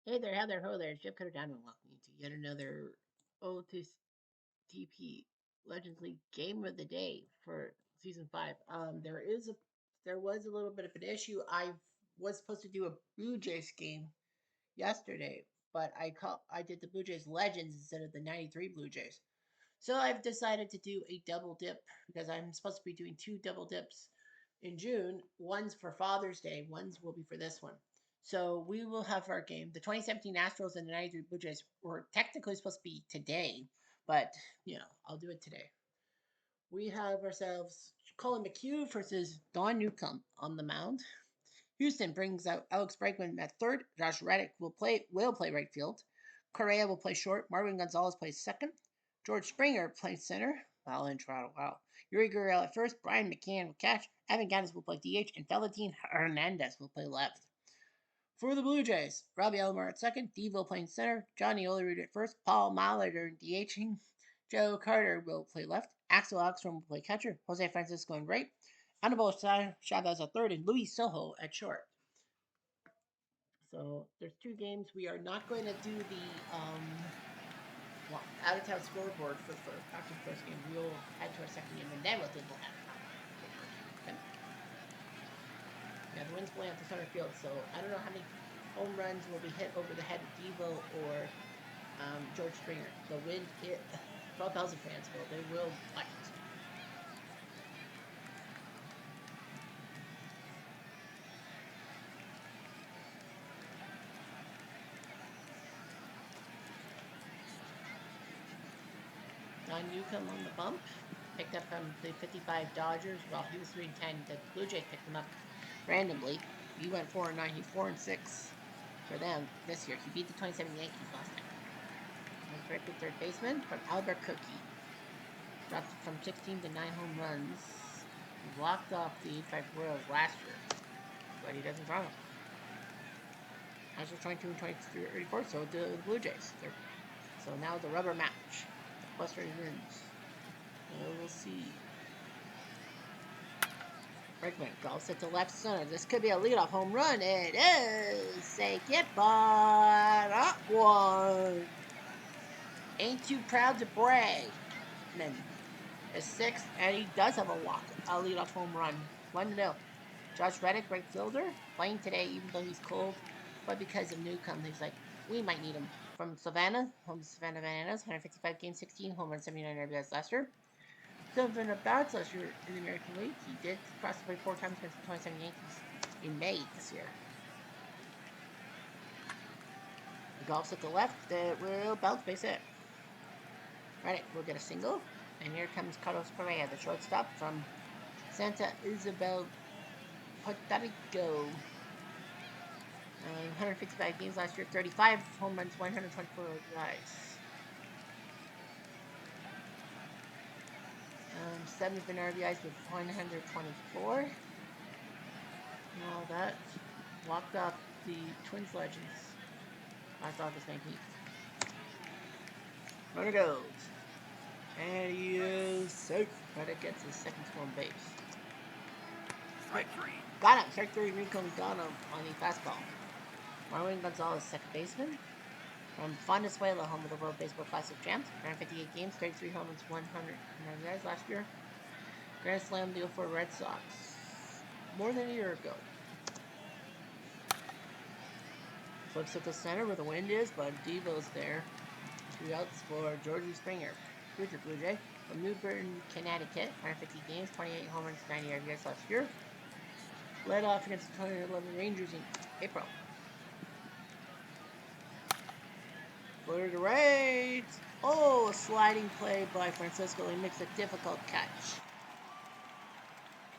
Hey there, how there, ho there. It's Jeff Cutter Diamond welcoming you to yet another OTP Legends League Game of the Day for Season 5. There was a little bit of an issue. I was supposed to do a Blue Jays game yesterday, but I did the Blue Jays Legends instead of the 93 Blue Jays. So I've decided to do a double dip because I'm supposed to be doing two double dips in June. One's for Father's Day, one's will be for this one. So we will have our game. The 2017 Astros and the 93 Blue Jays were technically supposed to be today, but I'll do it today. We have ourselves Colin McHugh versus Don Newcomb on the mound. Houston brings out Alex Bregman at third. Josh Reddick will play right field. Correa will play short. Marvin Gonzalez plays second. George Springer plays center. Wow, in Toronto. Wow. Yuri Gurriel at first. Brian McCann will catch. Evan Gattis will play DH. And Valentin Hernandez will play left. For the Blue Jays, Robbie Alomar at second. Devo playing center. Johnny Olerud at first. Paul Molitor DHing. Joe Carter will play left. Axel Oxstrom will play catcher. Jose Francisco in right. Anibal Chavez at third. And Luis Sojo at short. So there's two games. We are not going to do the out of town scoreboard after the first game. We'll head to our second game and then we'll do the out of town. Okay. Yeah, the wind's blowing out the center field, so I don't know how many home runs will be hit over the head of Devo or George Springer. The wind, 12,000 fans they will fight. Don Newcomb on the bump. Picked up from the 55 Dodgers. Well, he was 3-10. The Blue Jays picked him up randomly. He went 4-9. He's 4-6 for them this year. He beat the 27 Yankees last time. Very good third baseman from Albuquerque. Dropped from 16 to 9 home runs. He walked off the 85 Royals last year, but he doesn't throw them. Astros 22 and 24, so the Blue Jays. So now the rubber match. Buster wins. We'll see. Bregman golfs it to left center. This could be a leadoff home run. It is. Say goodbye. That one. Ain't too proud to brag. Then is sixth, and he does have a leadoff home run. 1-0. Josh Reddick, right fielder, playing today even though he's cold, but because of Newcomb, he's like, we might need him. From Savannah, home to Savannah Bananas, 155 games, 16 home runs, 79 RBIs last year. 7 at-bats last year in the American League. He did cross the plate 4 times against the 27 Yankees in May this year. The golf's at the left. That will bounce base hit. Reddick will get a single. And here comes Carlos Correa, the shortstop from Santa Isabel, Puerto Rico. 155 games last year, 35 home runs, 124 RBIs. 7th in RBIs with 124. And all that. Walked off the Twins legends last August 19th. Runner goes. And he is safe. Reddick gets his second stolen base. Strike 3. Got him. Strike 3. Rico got him on the fastball. Marwin Gonzalez, second baseman. From Venezuela, home of the World Baseball Classic champs. 158 games, 33 home runs, 109 guys last year. Grand Slam deal for Red Sox. More than a year ago. Flips at the center where the wind is, but Devo's there. 2 outs for Georgie Springer. Future Blue Jay. From New Britain, Connecticut. 150 games, 28 home runs, 90 RBIs last year. Led off against the 2011 Rangers in April. Floater to right. Oh, a sliding play by Francisco. He makes a difficult catch.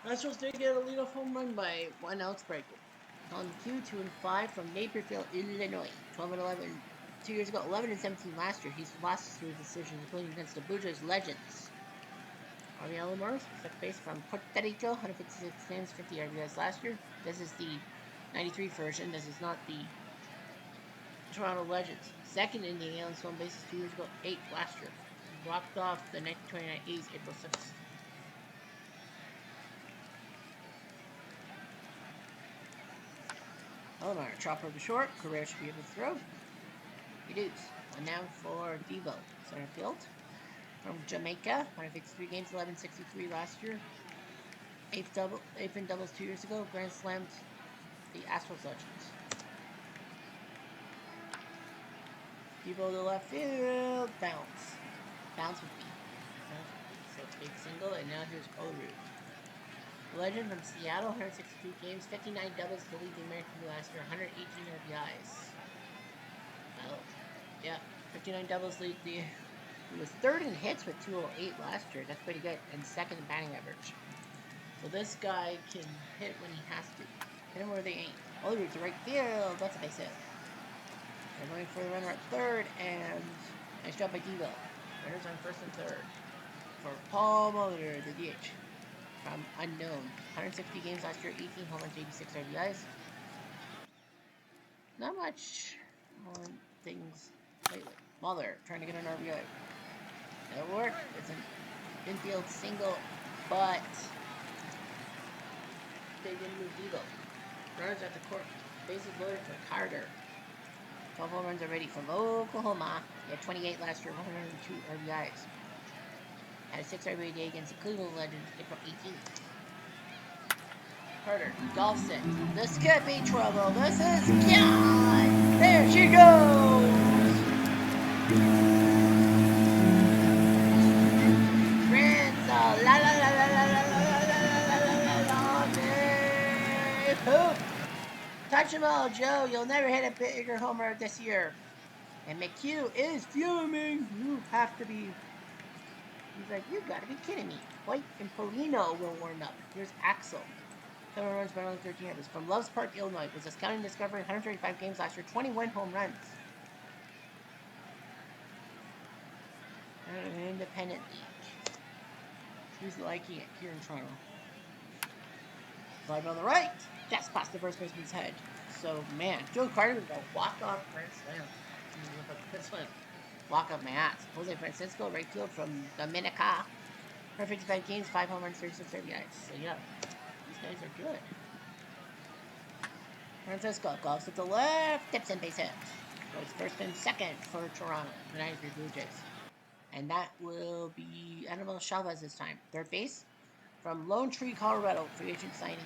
Astros did get a leadoff home run by 1 outsbreaker. On Q 2-5 from Naperville, Illinois. 12-11 2 years ago. 11-17 last year. He's lost 3 decisions, including against the Blue Jays legends. Robbie Alomar, second base from Puerto Rico. 156 games, 50 RBIs last year. This is the 93 version. This is not the Toronto Legends. Second in the Allen stolen bases 2 years ago, 8 last year. Walked off the 1929 A's April 6th. Elmar, chopper to short. Correa should be able to throw. He does. One down for Devo, center field. From Jamaica, 153 games, 1163 last year. Eighth in doubles 2 years ago. Grand slammed the Astros legends. Devo to left field. Bounce. Bounce with me. Bounce with me. So big single, and now here's Ootp. Legend from Seattle, 162 games, 59 doubles to lead the American League last year, 118 RBIs. Well, yeah, 59 doubles lead the. He was third in hits with 208 last year. That's pretty good, and second in batting average. So this guy can hit when he has to. Hit him where they ain't. Ootp to right field. That's a base hit. They're going for the runner at third, and nice job by Devo. Runners on first and third for Paul Molitor, the DH. From unknown. 160 games last year, 18 home runs, 86 RBIs. Not much on things lately. Muller trying to get an RBI. That'll work. It's an infield single, but they didn't move Devo. Runners at the court. Bases loaded for Carter. 12 home runs already from Oklahoma. He had 28 last year, 102 RBIs. Had a 6 RBI day against the Cleveland Legends April 18th. Carter, golfs it. This could be trouble. This is gone. There she goes. Granza. La la la la la la la la la la la. Poop. Touch them all, Joe. You'll never hit a bigger homer this year. And McHugh is fuming. You have to be. He's like, you gotta be kidding me. White and Polino will warm up. Here's Axel. 7 runs, but only 13 errors. From Loves Park, Illinois, was a scouting discovery. 135 games last year, 21 home runs. An independent league. Who's liking it here in Toronto? Slide on the right. Just past the first baseman's head. So, man, Joe Carter with a walk-off grand slam. Walk up my ass. Jose Francisco, right field from Dominica. 155 games, 5 home runs, 36 RBIs. So, yeah, these guys are good. Francisco golfs at the left, tips and base hit. Goes first and second for Toronto, the 93 Blue Jays. And that will be Animal Chavez this time. Third base from Lone Tree, Colorado, free agent signing.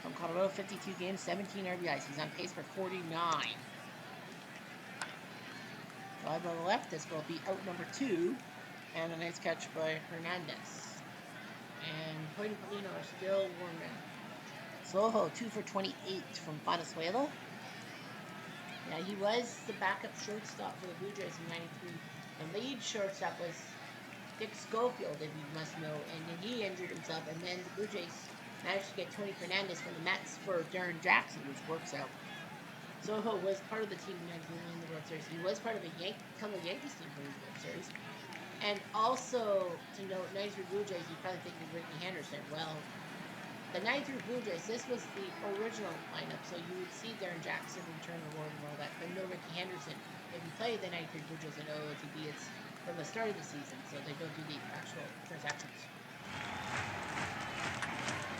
From Colorado, 52 games, 17 RBIs. He's on pace for 49. Drive on the left, this will be out number 2. And a nice catch by Hernandez. And Hoyt and Polino are still warming. Soho, 2 for 28 from Venezuela. Yeah, he was the backup shortstop for the Blue Jays in 93. The lead shortstop was Dick Schofield, if you must know, and then he injured himself, and then the Blue Jays managed to get Tony Fernandez from the Mets for Darren Jackson, which works out. Soho was part of the team in 93 in the World Series. He was part of a couple of Yankees team for the World Series. And also, to note, 93 Blue Jays, you probably think of Ricky Henderson. Well, the 93 Blue Jays, this was the original lineup, so you would see Darren Jackson return reward and all that, but no Ricky Henderson. If you play the 93 Blue Jays in OOTP, it's from the start of the season, so they don't do the actual transactions.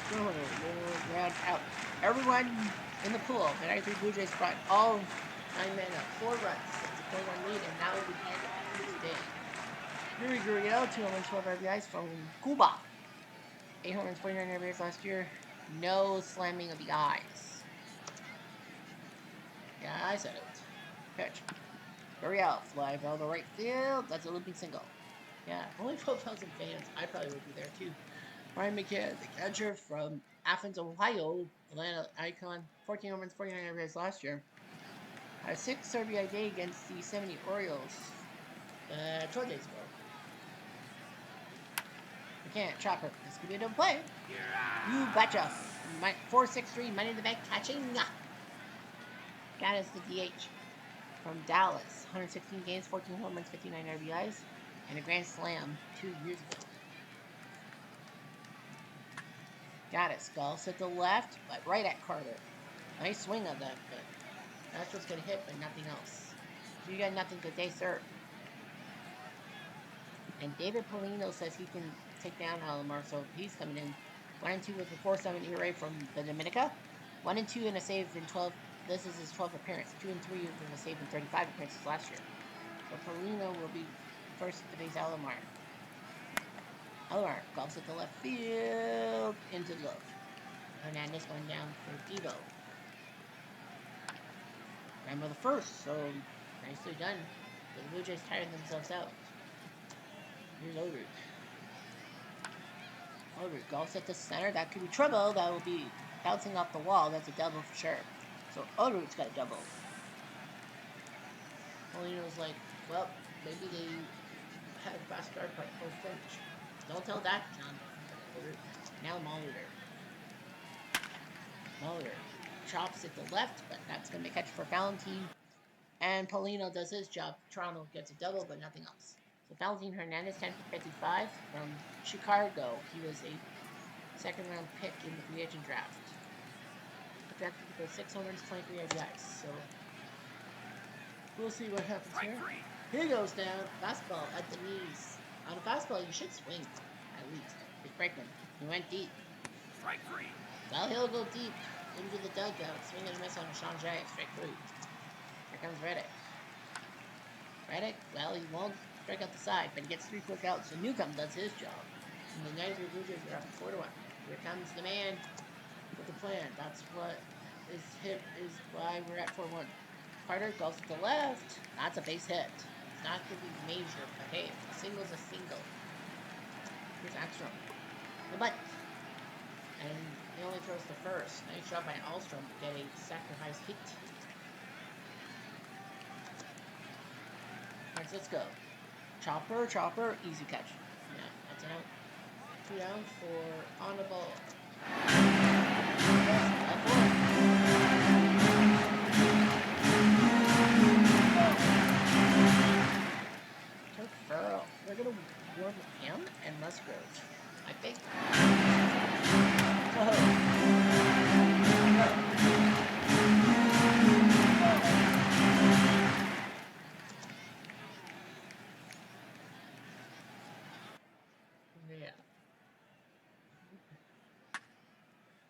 So, round out. Everyone in the pool, the 93 Blue Jays brought all 9 men up, 4 runs. It's a 4-1 lead, and now will be the end of this day. Yuri Gurriel, 2 home runs, 12 RBIs from Cuba. 8 home runs, 49 RBIs last year. No slamming of the eyes. Yeah, I said it. Pitch. Gurriel, fly ball to right field. That's a looping single. Yeah, only 12,000 fans. I probably would be there too. Brian McCann, the catcher from Athens, Ohio. Atlanta icon. 14 home runs, 49 RBIs last year. Had a 6 RBI day against the 70 Orioles 12 days ago. McCann, chopper. This could be a double play. You betcha. 4-6-3, money in the bank, catching. Got us the DH from Dallas. 116 games, 14 home runs, 59 RBIs, and a grand slam 2 years ago. Got it. Skulls at the left, but right at Carter. Nice swing of that, but that's what's going to hit, but nothing else. You got nothing today, sir. And David Polino says he can take down Alomar, so he's coming in. 1-2 with a 4.7 ERA from the Dominica. 1 and 2 in a save in 12. This is his 12th appearance. 2 and 3 in a save in 35 appearances last year. So Paulino will be first to face Alomar. Alomar golfs at the left field into the glove. Hernandez going down for Devo. Rambo the first, so nicely done. The Blue Jays tired themselves out. Here's Ootp. Ootp golfs at the center. That could be trouble. That will be bouncing off the wall. That's a double for sure. So Ootp's got a double. Paulino's like, well, maybe they had a fast start but full finish. Don't tell that, John. Now Molitor. Molitor chops at the left, but that's going to be a catch for Valentine. And Paulino does his job. Toronto gets a double, but nothing else. So Valentine Hernandez, 10 for 55 from Chicago. He was a second-round pick in the free agent draft. Projected to go 623 RBIs. So we'll see what happens here. He goes down. Fastball at the knees. On a fastball, you should swing, at least. It's Bregman. He went deep. Strike 3. Well, he'll go deep into the dugout. Swing and a miss on Sean Jay. Strike 3. Here comes Reddick. Reddick, well, he won't strike out the side, but he gets 3 quick outs. So Newcomb does his job. And the United Blue Jays are up 4-1. Here comes the man with the plan. That's what is why we're at 4-1. Carter goes to the left. That's a base hit. It's not going to be major, but hey, a single's a single. Here's Axstrom. The butt. And he only throws the first. Nice job by Alstrom to get a sacrifice hit. Alright, so let's go. Chopper, easy catch. Yeah, that's an out. 2 down for on the ball. Farrell. They're gonna warm him and Musgrove, I think. Yeah.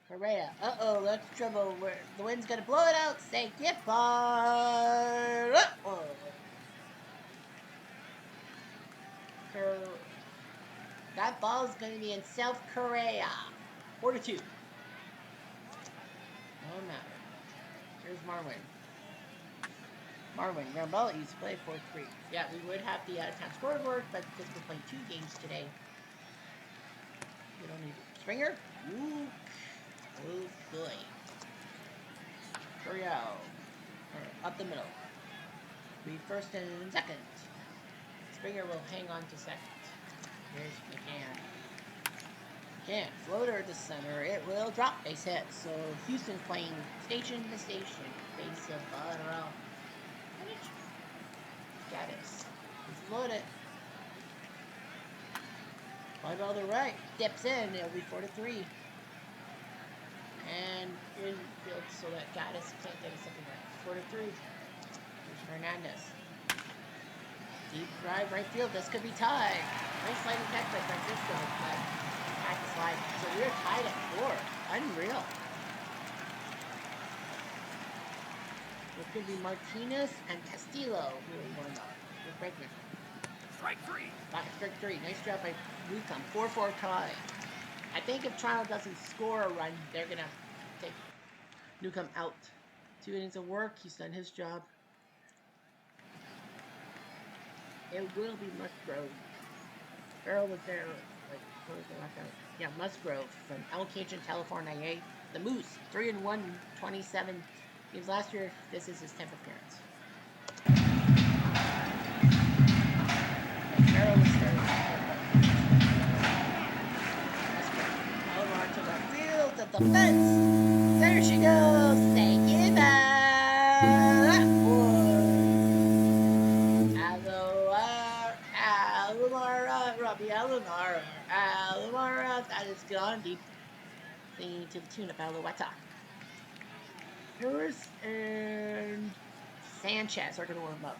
Correa. Uh-oh, that's trouble. The wind's gonna blow it out. Say goodbye. Uh-oh. That ball is going to be in South Korea. 4-2. No matter. Here's Marwin. Ground ball, easy play, 4-3. Yeah, we would have the out-of-town scoreboard, but because we're playing 2 games today, we don't need it. Springer? Ooh. Oh, boy. Coryell. Up the middle. Be first and second. Springer will hang on to second. Here's McCann. McCann, floater to center. It will drop. Base hit. So Houston's playing station to station. Base of Butterell. Gaddis. He's loaded. Fly ball to right. Dips in. It'll be 4-3. And infield so that Gaddis can't get a second right. 4-3. Here's Hernandez. Deep drive right field. This could be tied. Nice sliding catch by Francisco, but back to slide. So we're tied at 4. Unreal. It could be Martinez and Castillo who are warmed up with Bregman. Strike 3. Strike 3. Nice job by Newcomb. 4-4 tie. I think if Toronto doesn't score a run, they're going to take Newcomb out. 2 innings of work. He's done his job. It will be Musgrove. Farrell was there, like, close the lockout. Yeah, Musgrove from El Cajun, California. The Moose, 3-1, 27 games last year. This is his 10th appearance. And Farrell was there. Over to the field of the fence. There she goes. Say goodbye. Alomar, that is gone deep. Singing to the tune of Alouetta. Harris and Sanchez are going to warm up.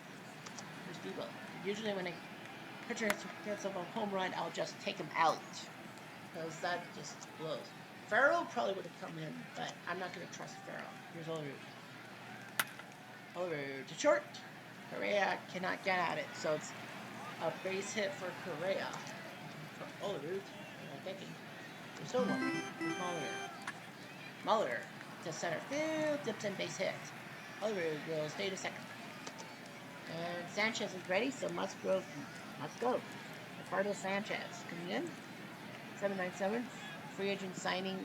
Here's Devo. Usually when a pitcher gets up a home run, I'll just take him out. Because that just blows. Farrell probably would have come in, but I'm not going to trust Farrell. Here's Olerud. Olerud to short. Correa cannot get at it, so it's a base hit for Correa. From Olerud. What am I thinking? There's still one. There's Muller. Muller to center field, dips in, base hit. Olerud will stay to second. And Sanchez is ready, so must go. Ricardo Sanchez coming in. 797. Free agent signing.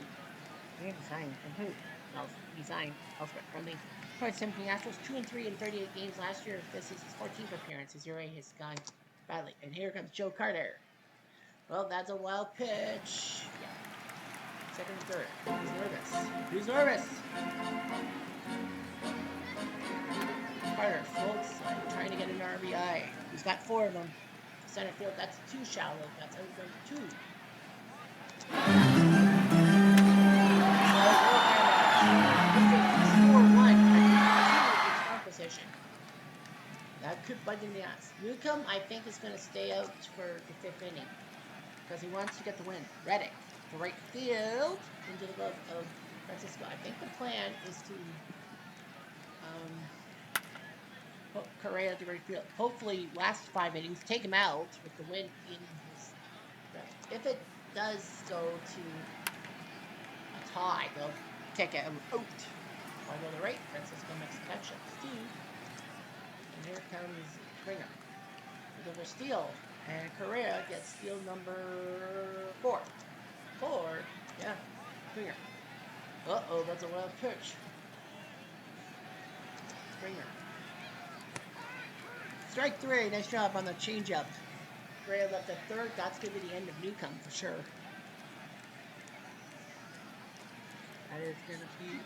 Free agent signing from who? No, he signed elsewhere. Friendly. Point 17 Astros 2-3 in 38 games last year. This is his 14th appearance. His ERA has gone badly. And here comes Joe Carter. Well, that's a wild pitch. Yeah. Second and third. Who's nervous? Who's nervous? Carter floats, trying to get an RBI. He's got 4 of them. Center field, that's too shallow. That's out number 2. Position. That could bite in the ass. Newcomb, I think, is going to stay out for the 5th inning because he wants to get the win. Reddick to right field into the glove of Francisco. I think the plan is to put Correa to right field. Hopefully, last 5 innings, take him out with the win in his. If it does go to a tie, they'll kick him out. Why go to the right? Francisco makes a catch up. Steve. And here comes Springer. We'll go for steal. And Correa gets steal number 4. 4? Yeah. Springer. Uh-oh, that's a wild pitch. Springer. Strike 3. Nice job on the changeup. Correa left at third. That's going to be the end of Newcomb for sure. That is going to be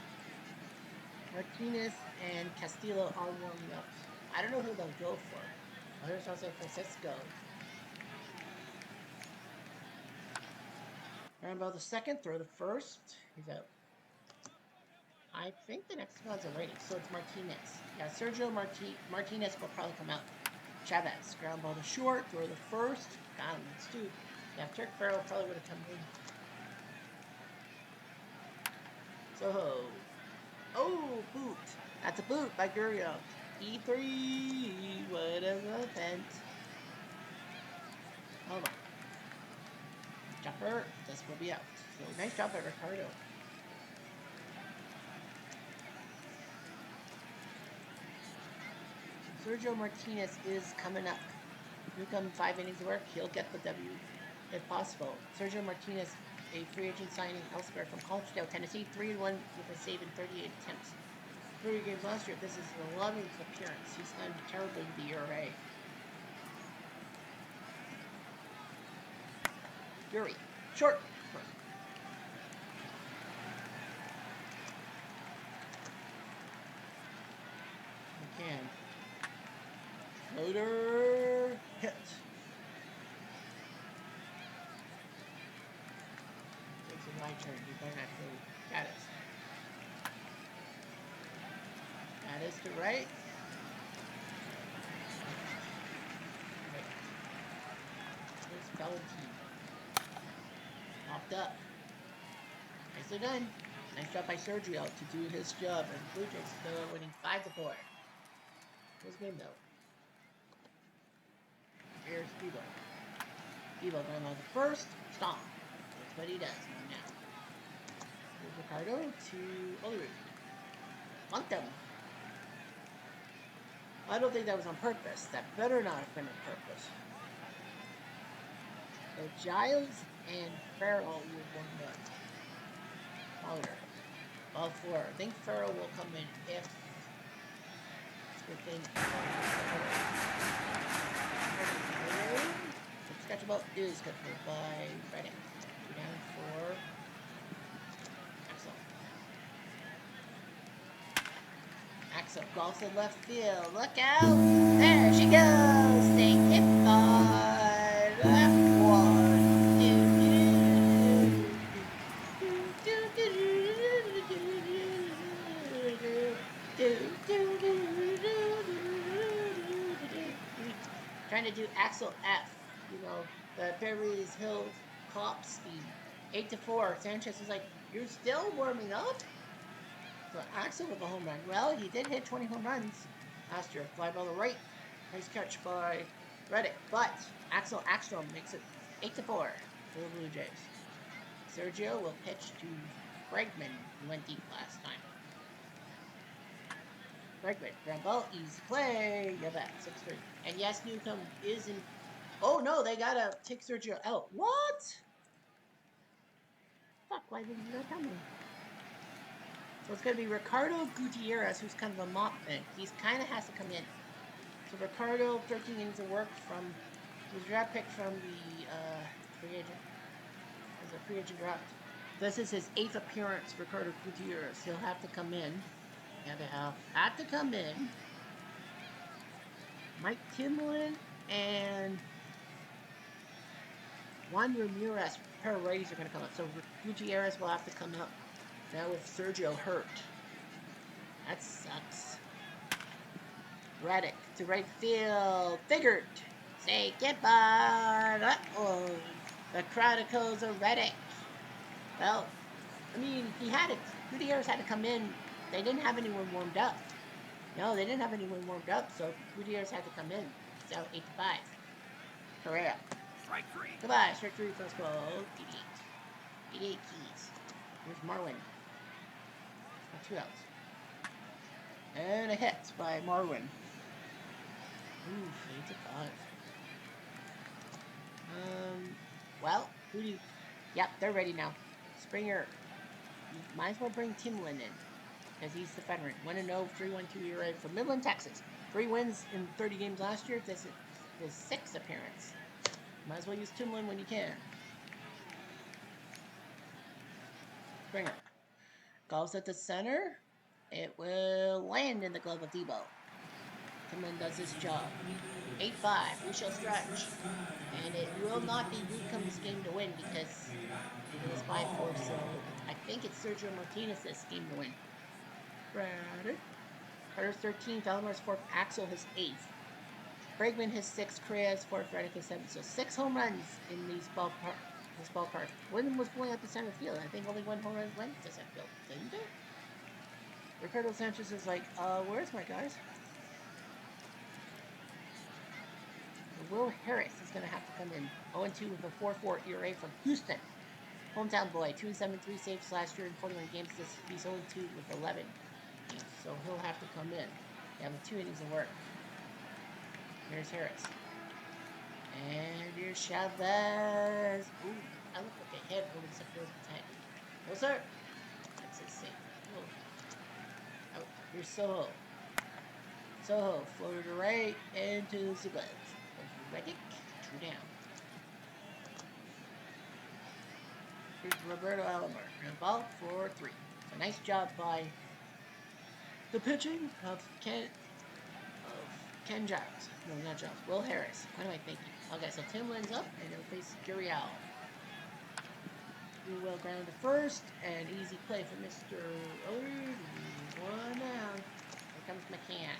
Martinez and Castillo are warming up. I don't know who they'll go for. Here's Jose Francisco. Rambo the second, throw the first. He's out. I think the next one's a righty, so it's Martinez. Yeah, Sergio Martinez will probably come out. Chavez, ground ball to short, throw the first. Down, let's do. Yeah, Turk Farrell probably would have come in. Soho. Oh, boot. That's a boot by Gurriel. E3. What an event. Hold on. Jumper. This will be out. So nice job by Ricardo. Sergio Martinez is coming up. Newcomb 5 innings of work. He'll get the W if possible. Sergio Martinez, a free agent signing elsewhere from Collegedale, Tennessee, 3-1 with a save in 38 attempts. 30 games last year. This is his 11th appearance. He's done terribly with the ERA. Fury, short. McCann. Floater hit. It's my turn. You better not go. Got it. That is to right. Here's Valentine. Popped up. Nicely done. Nice job by Sergio to do his job. And Blue Jays still winning 5-4. Close game though. Here's Evo. Evo going on the first. Stomp. That's what he does now. Here's Ricardo to Olerud. Bunked him. I don't think that was on purpose. That better not have been on purpose. So Giles and Farrell will warm up. Pollard. All 4. I think Farrell will come in if within. The sketchable is catchable by Reddick. Down for Axel. Axel calls to left field. Look out! There she goes! Staying hit by left one. Trying to do Axel F. You know, the Beverly Hills cop speed. 8-4. Sanchez is like, You're still warming up? So Axel with a home run. Well, he did hit 20 home runs last year. Fly ball to right. Nice catch by Reddick. But Axel Axstrom makes it 8-4 for the Blue Jays. Sergio will pitch to Bregman, who went deep last time. Bregman, ground ball, easy play. Yeah, bet. 6-3. And yes, Newcomb is in. Oh no, they gotta take Sergio out. What? Fuck, why didn't you tell me? So it's going to be Ricardo Gutierrez, who's kind of a mop thing. He's kind of has to come in. So Ricardo, 13 innings of work from, he was draft pick from the free agent, as a free agent draft. This is his 8th appearance, Ricardo Gutierrez. He'll have to come in. Yeah, they have to come in. Mike Timlin and Juan Ramirez, pair of righties are going to come up. So Gutierrez will have to come up now with Sergio hurt. That sucks. Reddick to right field. Figured. Say goodbye. Uh-oh. The Chronicles of Reddick. Well, I mean, he had it. Gutierrez had to come in. They didn't have anyone warmed up. No, they didn't have anyone warmed up, so Gutierrez had to come in. It's out 8-5. Correa. Strike 3. Goodbye. Strike 3, first ball. 88. 88 keys. Here's Marwin. 2 outs. And a hit by Marwin. Ooh, 8-5. Well, who do you... Yep, they're ready now. Springer. You might as well bring Timlin in, because he's the veteran. 1-0, 3-1-2 ERA from Midland, Texas. 3 wins in 30 games last year. This is his 6th appearance. Might as well use Timlin when you can. Springer. Golfs at the center. It will land in the glove of Debo. Timlin does his job. 8-5. We shall stretch. And it will not be Newcomb's game to win because it is 5-4. So I think it's Sergio Martinez's game to win. Ready? Carter's 13th. Alomar 4th. Axel his 8th. Bregman his 6th. Correa his 4th. Reddick his 7th. So 6 home runs in this ballpark. One was going up to center field. I think only 1 home run went to center field. Didn't it? Ricardo Sanchez is like, where's my guys? Will Harris is going to have to come in. 0-2 with a 4-4 ERA from Houston. Hometown boy. 2-7, 3 saves last year in 41 games. He's 0-2 with 11 games. So he'll have to come in. Yeah, with 2 innings of work. Here's Harris. And here's Chavez. Ooh, I look like a hit over the center field tank. No, sir. That's a save. Oh. Out. Here's Soho. Soho floated to right into the glove. Reddick, 2 down. Here's Roberto Alomar. Ground ball for 3. So nice job by the pitching of Ken Giles. No, not Giles. Will Harris. What am I thinking? Okay, so Timlin's up and he'll face Gurriel. We will ground to first and easy play for Mr. Oh, 1 down. Here comes McCann.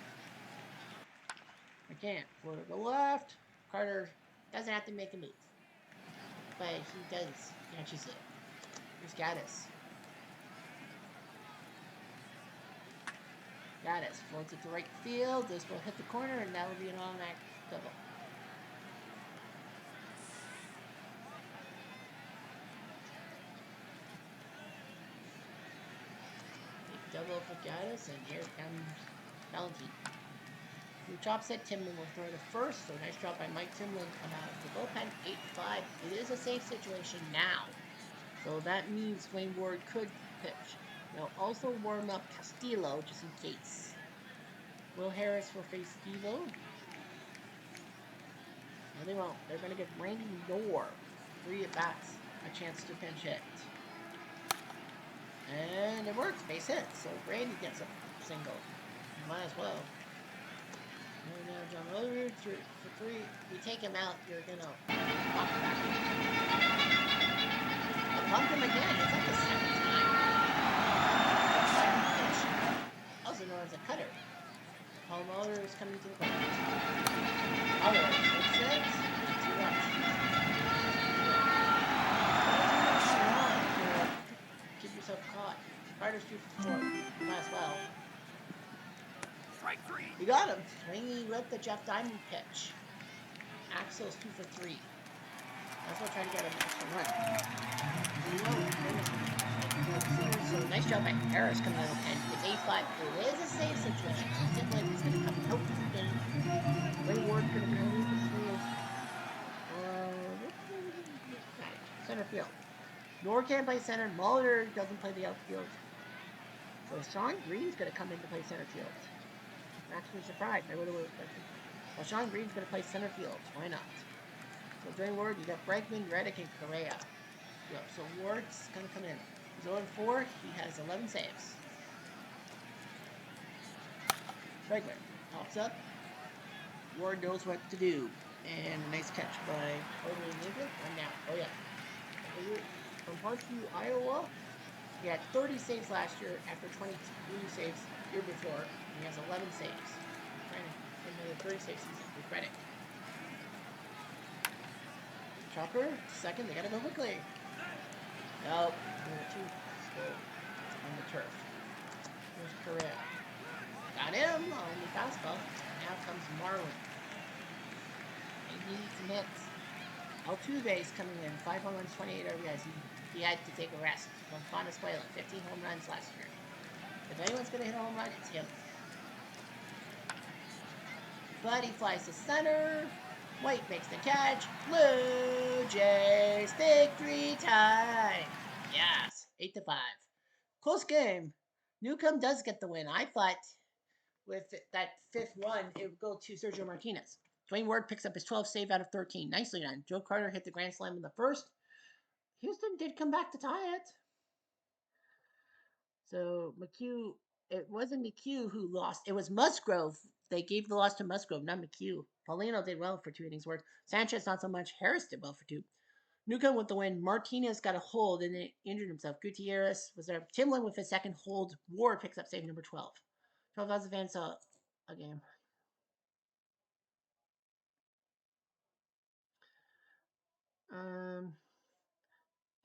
McCann, floor to the left. Carter doesn't have to make a move. But he does. Catches it. Here's Gaddis. Gaddis floats it to right field. This will hit the corner and that will be an automatic double. Big double for Gaddis and here comes Valentine. Who chops it, Timlin will throw to first, so nice job by Mike Timlin. The bullpen 8-5. It is a safe situation now, so that means Wayne Ward could pitch. They'll also warm up Castillo just in case. Will Harris will face Devo. No, they won't. They're going to give Randy Knorr 3 at-bats, a chance to pinch hit. And it works, base hit, so Randy gets a single. Might as well. And now John Olerud for 3. You take him out, you're gonna pop back. I bumped him again. It's like the 2nd time. Also known as a cutter. Paul Muller is coming to the plate. Muller, 6-6. 2 outs. Give yourself Carter's 2 for 4. Might as well. Strike 3. You got him. Swinging with the Jeff Diamond pitch. Axel's 2 for 3. That's what trying to get an extra run. So nice job by Harris coming out of the pen. It's 8-5. It is a save situation. So Sidlin is going to come out for the game. Ray Ward's going to be home for center field. Norcan plays center. Muller doesn't play the outfield. So Sean Green's going to come in to play center field. I'm actually surprised. I would have expected. Well, Sean Green's going to play center field. Why not? So during Ward, you got Bregman, Reddick, and Correa. Yep, so Ward's going to come in. He's 0-4. He has 11 saves. Bregman pops up. Ward knows what to do. And a nice catch by One now. Oh, yeah. From Parkview, Iowa. He had 30 saves last year after 22 saves the year before. And he has 11 saves. Trying to get another 30 saves season with Reddick. Chopper, second. They got to go quickly. Nope. Number 2 on the turf. Here's Correa. Got him on the fastball. Now comes Marlin. He needs some hits. Altuve's coming in. 5 home runs, 28 RBIs. He had to take a rest from Venezuela. 15 home runs last year. If anyone's going to hit a home run, it's him. But he flies to center. White makes the catch. Blue Jays victory time. Yes, 8-5. Close game. Newcomb does get the win. I thought with that 5th one, it would go to Sergio Martinez. Dwayne Ward picks up his 12th save out of 13. Nicely done. Joe Carter hit the grand slam in the first. Houston did come back to tie it. So McHugh, it wasn't McHugh who lost. It was Musgrove. They gave the loss to Musgrove, not McHugh. Paulino did well for 2 innings worth. Sanchez not so much. Harris did well for 2. Newcomb with the win. Martinez got a hold and then injured himself. Gutierrez was there. Timlin with his second hold. Ward picks up save number 12. 12,000 fans saw a game.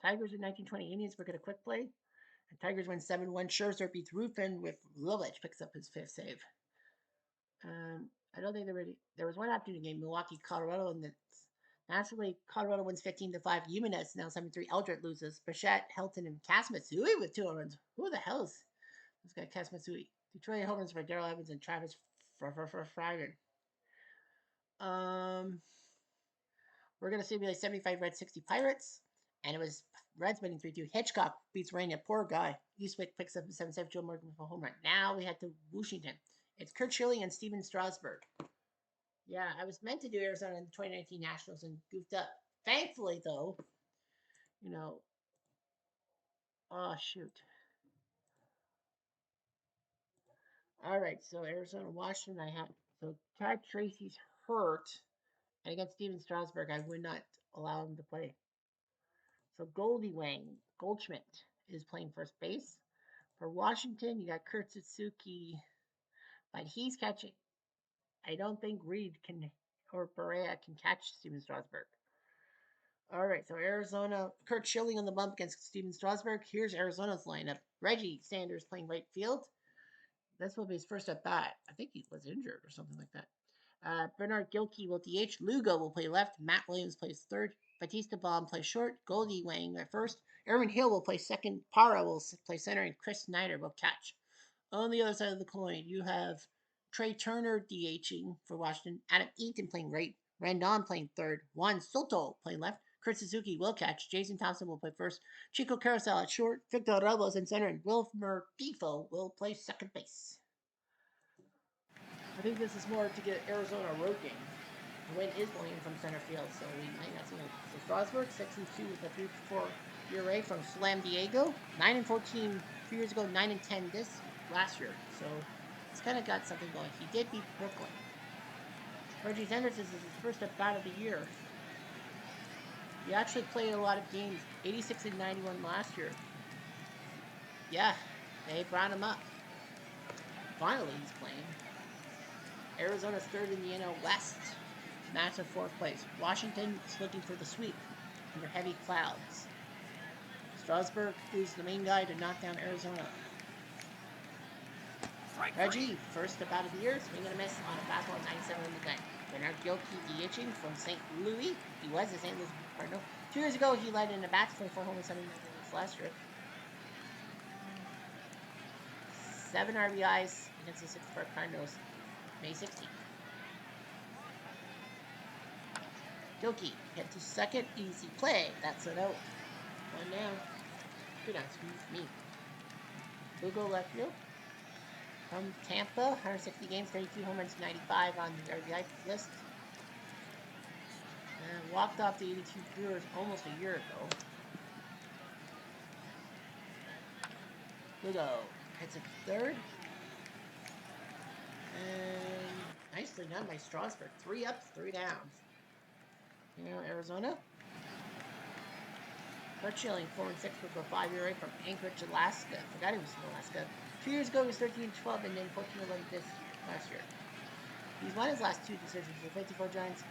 Tigers in 1920 Indians were get a quick play. And Tigers win 7-1. Scherzer beats Ruffin with Lilich picks up his 5th save. I don't think there was one afternoon game, Milwaukee, Colorado, and naturally Colorado wins 15-5. Jimenez now 7-3. Eldred loses. Bichette, Helton, and Kasmatsui with 2 home runs. Who the hell is this guy Kasmatsui? Detroit home runs for Darrell Evans and Travis Frieden. We're gonna simulate 75 Reds, 60 Pirates, and it was Reds winning 3-2. Hitchcock beats Rain, a poor guy. Eastwick picks up a 7-7. Joe Morgan for a home run. Now we head to Washington. It's Kurt Schilling and Steven Strasburg. Yeah, I was meant to do Arizona in the 2019 Nationals and goofed up. Thankfully, though, oh, shoot. All right, so Arizona, Washington, so Tad Tracy's hurt, and against Steven Strasburg, I would not allow him to play. So Goldschmidt is playing first base. For Washington, you got Kurt Suzuki, but he's catching. I don't think Reed or Perea can catch Steven Strasburg. All right, so Arizona, Kurt Schilling on the bump against Steven Strasburg. Here's Arizona's lineup. Reggie Sanders playing right field. This will be his first at bat. I think he was injured or something like that. Bernard Gilkey will DH. Lugo will play left. Matt Williams plays third. Batista Baum plays short. Goldie Wang at first. Aaron Hill will play second. Parra will play center. And Chris Snyder will catch. On the other side of the coin, you have Trey Turner DHing for Washington. Adam Eaton playing right. Randon playing third. Juan Soto playing left. Kurt Suzuki will catch. Jason Thompson will play first. Chico Carousel at short. Victor Robles in center. And Wilmer Defoe will play second base. I think this is more to get Arizona a road game. The wind is blowing from center field, so we might not see it. So Strasburg, 6-2 with a 3-4 ERA from Slam Diego. 9-14 2 years ago, 9-10 last year. So it's kind of got something going. He did beat Brooklyn. Reggie Sanders is his first at bat of the year. He actually played a lot of games. 86-91 last year. Yeah, they brought him up. Finally, he's playing. Arizona's third in the NL West. Massive 4th place. Washington is looking for the sweep under heavy clouds. Strasburg is the main guy to knock down Arizona. Strike 3. Reggie, first about of the year, swing and a miss on a fastball 97 in the gun. Bernard Gilkey DHing from St. Louis. He was a St. Louis Cardinal. 2 years ago, he led in the bats, 24 homers, 79 runs last year. 7 RBIs against the 6-4 Cardinals, May 16th. Gilkey hit to second, easy play. That's it out. 1 down. 2 down, excuse me. Lugo left field. From Tampa, 160 games, 32 home runs, 95 on the RBI list. And walked off the 82 Brewers almost a year ago. Lugo hits it third. And nicely done by Strasburg. 3 ups, 3 downs. Arizona. Kurt Schilling, 4-6 with a 5-year from Anchorage, Alaska. Forgot he was from Alaska. 2 years ago, he was 13-12 and then 14-11 last year. He's won his last 2 decisions, the 54 Giants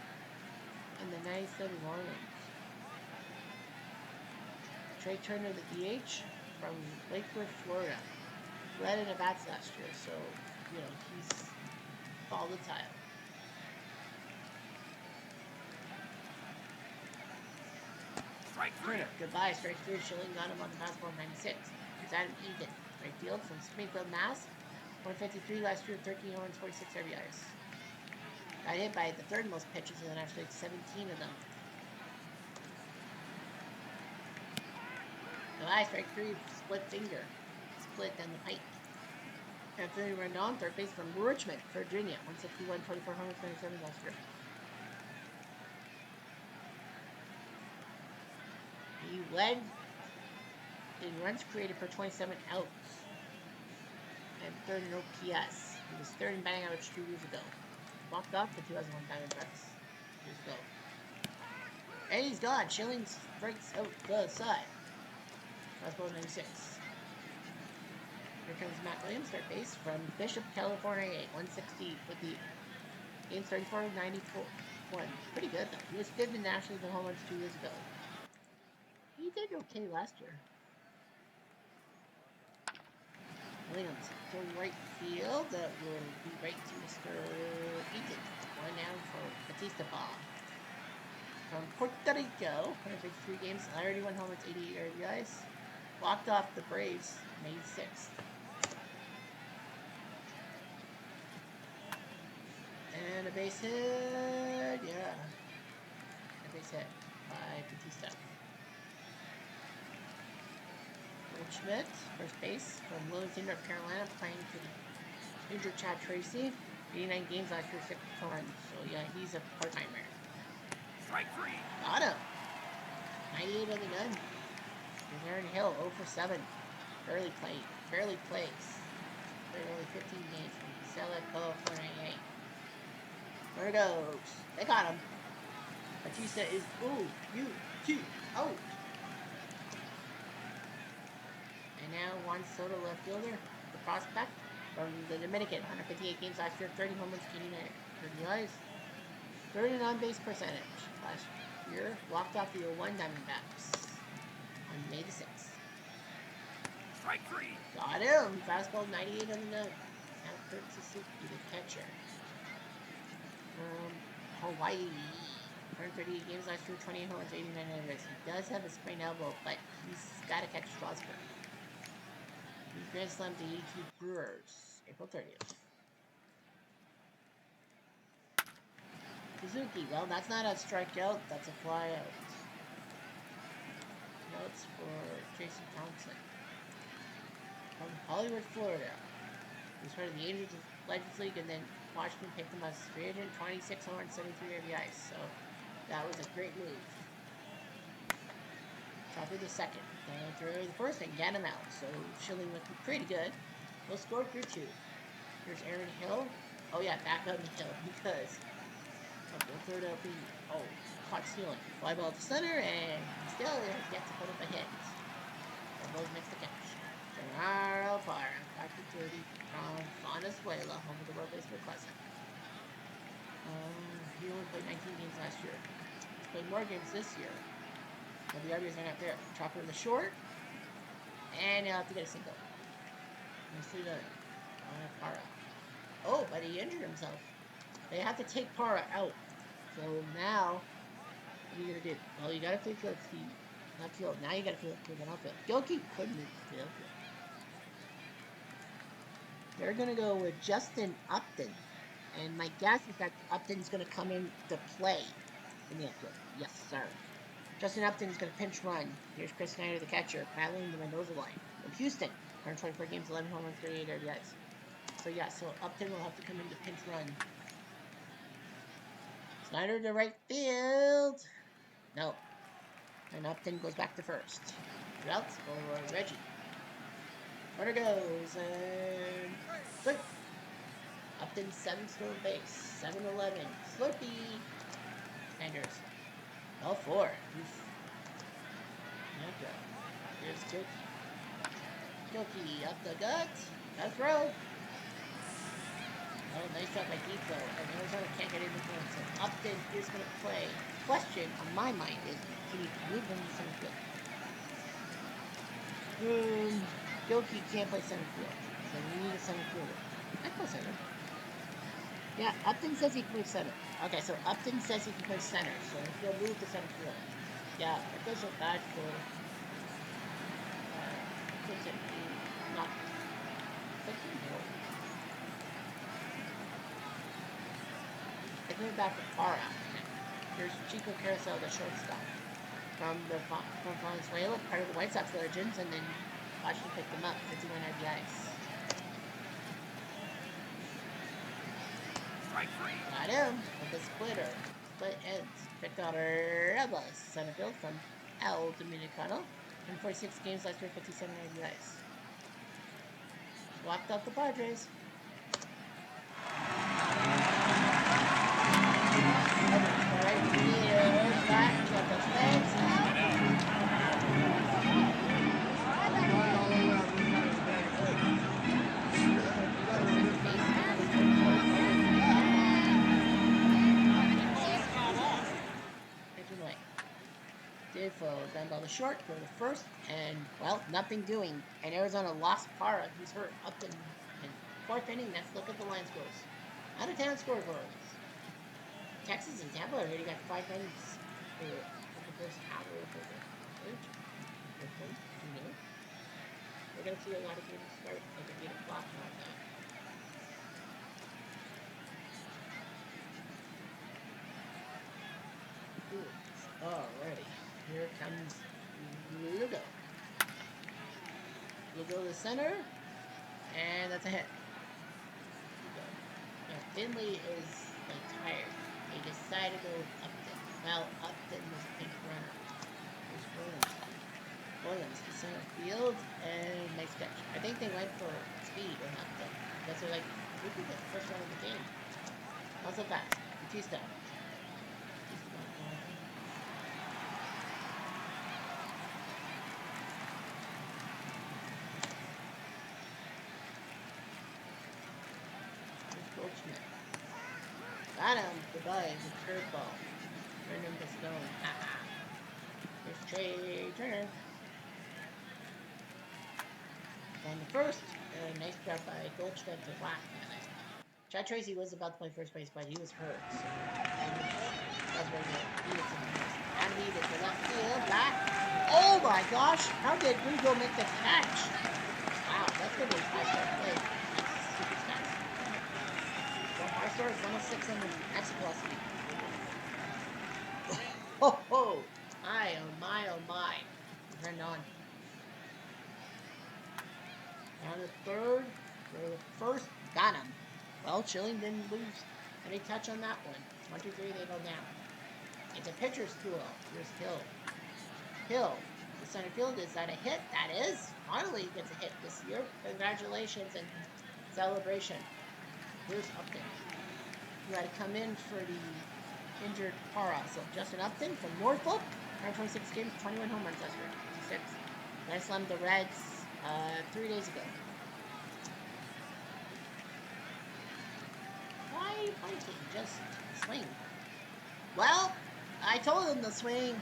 and the 97 Marlins. Trey Turner, the DH from Lakewood, Florida. Led in at bats last year, so, he's volatile. Strike 3. Turner, goodbye. Strike 3. Schilling got him on the fastball 96. Here's Adam Egan, right field from Springfield, Mass. 153 last year, 13 runs, 46 RBIs. Got hit by the third most pitches in the National League, 17 of them. Goodbye. Strike 3. Split finger. Split down the pipe. Anthony Rendon, third base from Richmond, Virginia. 161, 24 homers, 27 last year. He led in runs created per 27 outs and third in OPS. He was third in batting average 2 years ago. Walked off the 2001 Diamondbacks years ago. And he's gone. Schilling strikes out the side. Fastball 96. Here comes Matt Williams, third base from Bishop, California, 160 with the games 34, 94, 1. Pretty good though. He was fifth in National League home runs 2 years ago. He did okay last year. Williams to right field. That will be right to Mr. Egan. 1 down for Batista Ball. From Puerto Rico, 153 games, 31 home runs, 88 RBIs. Walked off the Braves May 6th. And a base hit. Yeah. A base hit by Batista. Schmidt, first base from Wilmington, North Carolina, playing for the injured Chad Tracy. 89 games last year, 6 runs. So yeah, he's a part-timer. Strike 3. Got him. 98 on the gun. Here's Aaron Hill, 0 for 7. Barely plays. Played only 15 games from Sella, California. There it goes. They got him. Batista is out. And now Juan Soto, left fielder, the prospect from the Dominican. 158 games last year, 30 home runs, 89 RBIs. Third in on-base percentage last year. Walked off the 01 Diamondbacks on May the 6th. Strike 3. Got him. Fastball 98 on the note. Now Kurt Suzuki, the catcher. Hawaii. 138 games last year, 28 home runs, 89 RBIs. He does have a sprained elbow, but he's got to catch Strasburg. He Grand Slam to 82 Brewers, April 30th. Suzuki, well, that's not a strikeout, that's a flyout. Notes for Jason Thompson. From Hollywood, Florida. He was part of the Angels Legends League, and then Washington picked him as free agent, 26 home runs, 73 RBIs. So that was a great move. Top of the second. Then throw the first and get him out. So Schilling looked pretty good. He'll score for 2. Here's Aaron Hill. Oh yeah, back up the hill because of the third LP. Oh, caught stealing. Fly ball to center and still gets to put up a hit. Elbows makes the catch. Gerardo Parra, back to 30 from Venezuela, home of the World Baseball Classic. He only played 19 games last year. He's played more games this year. But the RBIs are not there. Chopper in the short. And he'll have to get a single. Nicely done. Para. Oh, but he injured himself. They have to take Para out. So now, what are you gonna do? Well, you gotta take the left field. Now you gotta field the outfield. Gilkey could move to the outfield. They're gonna go with Justin Upton, and my guess is that Upton's gonna come in to play in the outfield. Yes, sir. Justin Upton is going to pinch run. Here's Chris Snyder, the catcher, battling the Mendoza line from Houston. 124 games, 11 home runs, 38 RBIs. So yeah, so Upton will have to come in to pinch run. Snyder to right field. No. And Upton goes back to first. Two outs for Reggie. Runner goes and good. Upton 7 stolen base. 7-11. Slurpee. Sanders. All four. Oof. Okay. Here's Gilkey. Gilkey up the gut. Got a throw. Oh, nice shot by Depot. And Arizona can't get in the zone. So Upton is going to play. Question on my mind is, can you move him to center field? Gilkey can't play center field. So we need a center fielder. I can play center. Yeah, Upton says he can play center. Okay, so Upton says he can play center. So he'll move to center field. Yeah, it goes so bad for not thinking more. They move back to Para. Here's Chico Carousel, the shortstop from Venezuela, part of the White Sox Legends, and then Washington picked them up, 51 RBIs. Strike three. Got him with the splitter. Split ends. Victor Rebus, center field from El Dominicano. In 46 games last year, 57 RBIs. Walked out the Padres. Right here, back to the fence. Defoe down by the short, go to first, and well, nothing doing. And Arizona lost Para, who's hurt, up in fourth inning. Let's look at the line scores. Out of town scoreboards. Texas and Tampa already got 5 runs for the first hour of the third. We're gonna see a lot of games start like at 8 o'clock and all that. Alrighty. Here comes Lugo. Lugo to center. And that's a hit. Now, Finley is like tired. He decided to go with Upton. Well, Upton was a pinch runner. Here's Williams. Williams to center field. And nice catch. I think they went for speed with Upton. Because they're like, we could get the first run of the game. Not so fast. Batista. Got him. Goodbye. The curveball. Turn him to stone. Here's Trey Turner. On the first, nice job by Goldschmidt to whack. Chad Tracy was about to play first base, but he was hurt. So that's where he was in the first. And he did the left field. Back. Oh my gosh! How did Lugo make the catch? Wow, that's gonna be a 5-star play. That's super fast. 5 stars, 106 in the exit velocity. Oh ho! My oh my oh my. Turned on. Down the third, for the first, got him. Well, Schilling didn't lose any touch on that one. 1, 2, 3, they go down. It's a pitcher's duel. Here's Hill. Hill, the center field, is that a hit? That is. Finally he gets a hit this year. Congratulations and celebration. Here's Upton. You got to come in for the injured Para. So Justin Upton from Norfolk, 126 games, 21 home runs last year. 56. I slammed the Reds 3 days ago. Why are you pointing? Just swing. Well, I told him to swing.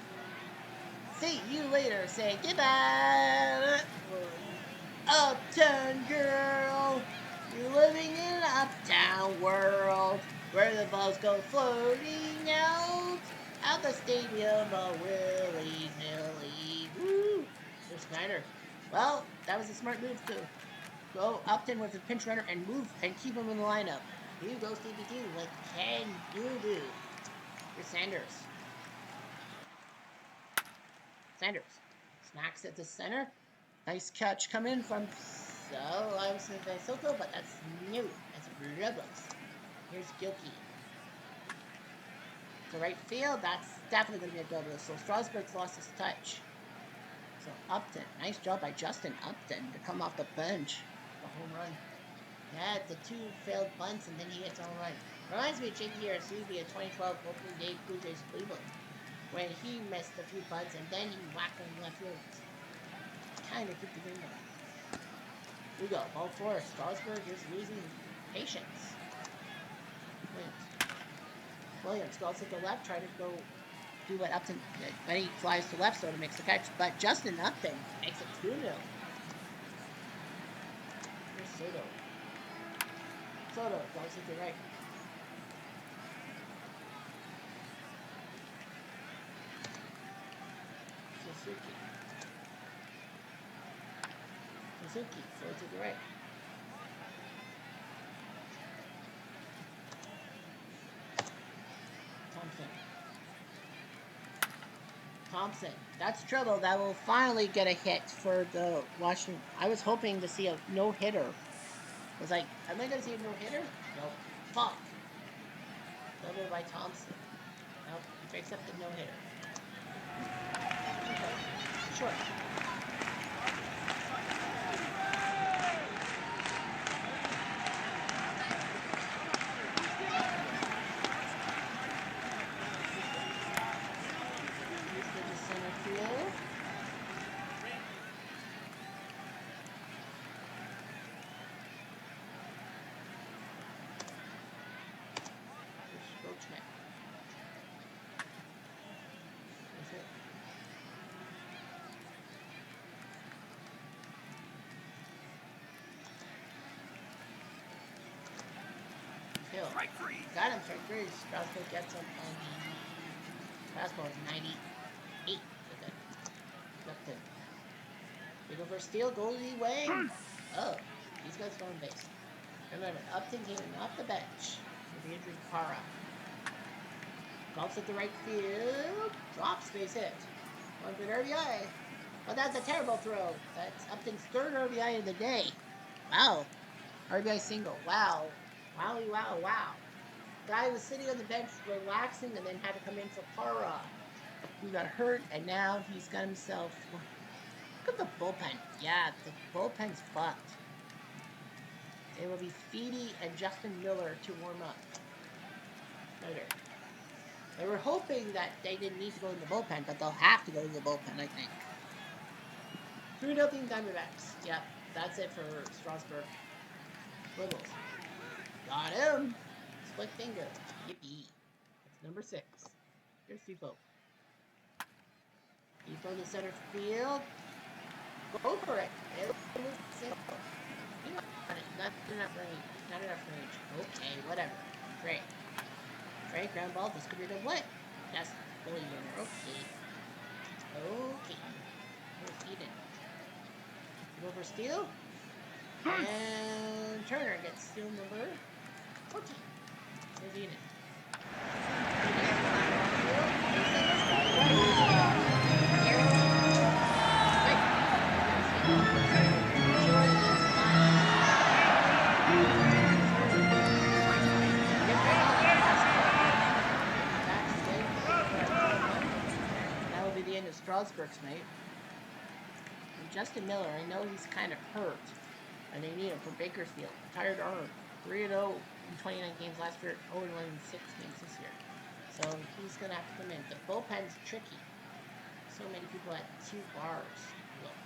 See you later. Say goodbye. Uptown girl. living in an uptown world where the balls go floating out at the stadium all willy-nilly. Woo! There's Snyder. Well, that was a smart move to go Upton with a pinch runner and move and keep him in the lineup. You go Stevie 2. What can you do? Here's Sanders. Sanders. Snacks at the center. Nice catch coming from, so I was going to say Soto, but that's no. That's Robles. Here's Gilkey. To right field, that's definitely going to be a double. So Strasburg's lost his touch. So Upton, nice job by Justin Upton to come off the bench. The home run. Yeah, the two failed bunts and then he gets a home run. Reminds me of Jake Arasubi at 2012 opening day Blue Jays Cleveland, when he missed a few bunts and then he whacked on left field. Kind of keep the game going. We go. Ball four. Strasburg is losing patience. Williams goes to the left, try to go do what Upton did. But he flies to left, so to makes the catch. But Justin Upton makes it 2-0. Here's Soto. Soto goes to the right. Suzuki goes to the right. Thompson. That's trouble. That will finally get a hit for the Washington. I was hoping to see a no-hitter. I was like, am I going to see a no-hitter? Nope. Fuck. Double by Thompson. Nope. He picks up the no-hitter. Short. Strike three. Got him, strike three. Strasburg gets him on the fastball is 98. Upton. They go for a steal, goalie way. Oh, he's got stolen base. Remember, Upton came in off the bench with the injury Para. Golfs at the right field. Drops base hit. One good RBI. But that's a terrible throw. That's Upton's third RBI of the day. Wow. RBI single. Wow. Wowie, wow, wow. Guy was sitting on the bench relaxing and then had to come in for Para, who got hurt, and now he's got himself... Look at the bullpen. Yeah, the bullpen's fucked. It will be Feedy and Justin Miller to warm up later. They were hoping that they didn't need to go in the bullpen, but they'll have to go to the bullpen, I think. 3-0 Diamondbacks. Yep, that's it for Strasburg. Wibbles. Got him! Split finger. Yippee. That's number 6. Here's Depot. Depot to center field. Go for it. It was single. Not enough range. Not enough range. Okay, whatever. Great. Great ground ball. This could be the what? That's really winner. Okay. Okay. Here's Eden. Go for steal. And Turner gets steal number 14. Here's Eden. That will be the end of Strasburg's night. And Justin Miller, I know he's kind of hurt. And they need him for Bakersfield. Tired arm. 3-0 in 29 games last year. 0-1 in 6 games this year. So he's going to have to come in. The bullpen's tricky. So many people at 2 bars. Look.